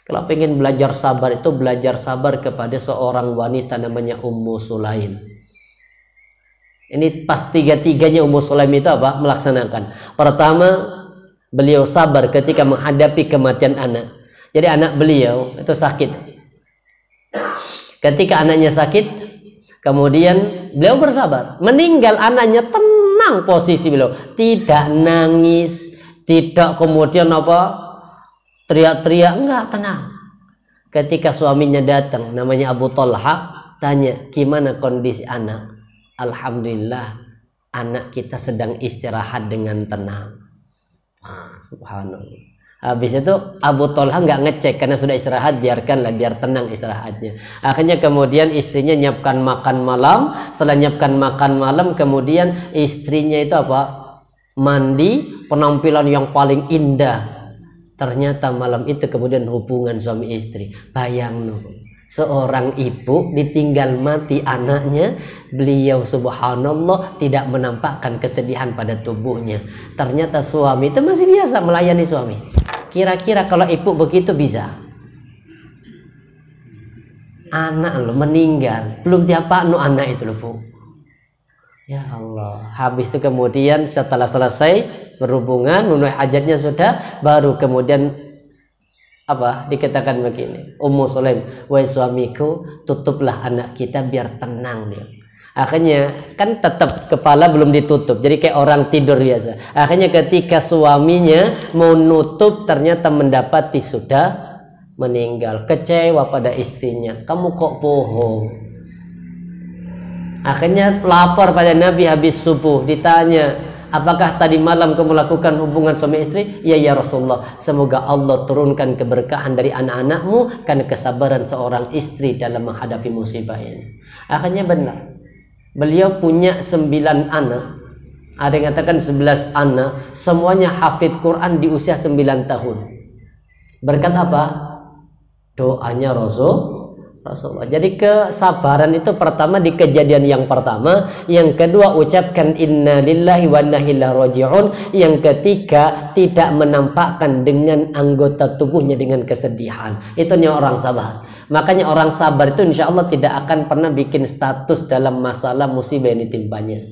Kalau pengen belajar sabar itu belajar sabar kepada seorang wanita namanya Ummu Sulaim. Ini pas tiga-tiganya Ummu Sulaim itu apa? Melaksanakan. Pertama, beliau sabar ketika menghadapi kematian anak. Jadi anak beliau itu sakit. Ketika anaknya sakit, kemudian beliau bersabar. Meninggal anaknya, tenang posisi beliau. Tidak nangis, tidak kemudian apa? Teriak-teriak, enggak, tenang. Ketika suaminya datang, namanya Abu Talha, tanya, gimana kondisi anak? Alhamdulillah, anak kita sedang istirahat dengan tenang. Wah, subhanallah. Habis itu Abu Talha nggak ngecek karena sudah istirahat, biarkanlah, biar tenang istirahatnya. Akhirnya kemudian istrinya nyiapkan makan malam. Setelah nyiapkan makan malam, kemudian istrinya itu apa? Mandi, penampilan yang paling indah. Ternyata malam itu kemudian hubungan suami istri. Bayang no, seorang ibu ditinggal mati anaknya, beliau subhanallah tidak menampakkan kesedihan pada tubuhnya. Ternyata suami itu masih biasa melayani suami. Kira-kira kalau ibu begitu bisa? Anak lo meninggal, belum diapa no anak itu lo bu. Ya Allah. Habis itu kemudian setelah selesai berhubungan, memenuhi hajatnya sudah, baru kemudian apa dikatakan begini, Ummu Sulaim, wahai suamiku, tutuplah anak kita biar tenang dia. Akhirnya kan tetap kepala belum ditutup, jadi kayak orang tidur biasa. Akhirnya ketika suaminya mau nutup, ternyata mendapati sudah meninggal. Kecewa pada istrinya, kamu kok bohong? Akhirnya lapor pada Nabi habis subuh, ditanya, apakah tadi malam kamu melakukan hubungan suami istri? Ya, ya Rasulullah, semoga Allah turunkan keberkahan dari anak-anakmu karena kesabaran seorang istri dalam menghadapi musibah ini. Akhirnya benar, beliau punya 9 anak. Ada yang katakan 11 anak, semuanya hafid Quran di usia 9 tahun. Berkat apa? Doanya Rasulullah. Jadi kesabaran itu pertama di kejadian yang pertama, yang kedua ucapkan inna lillahi wa inna ilaihi raji'un, yang ketiga tidak menampakkan dengan anggota tubuhnya dengan kesedihan. Itunya orang sabar. Makanya orang sabar itu insya Allah tidak akan pernah bikin status dalam masalah musibah yang ditimpanya.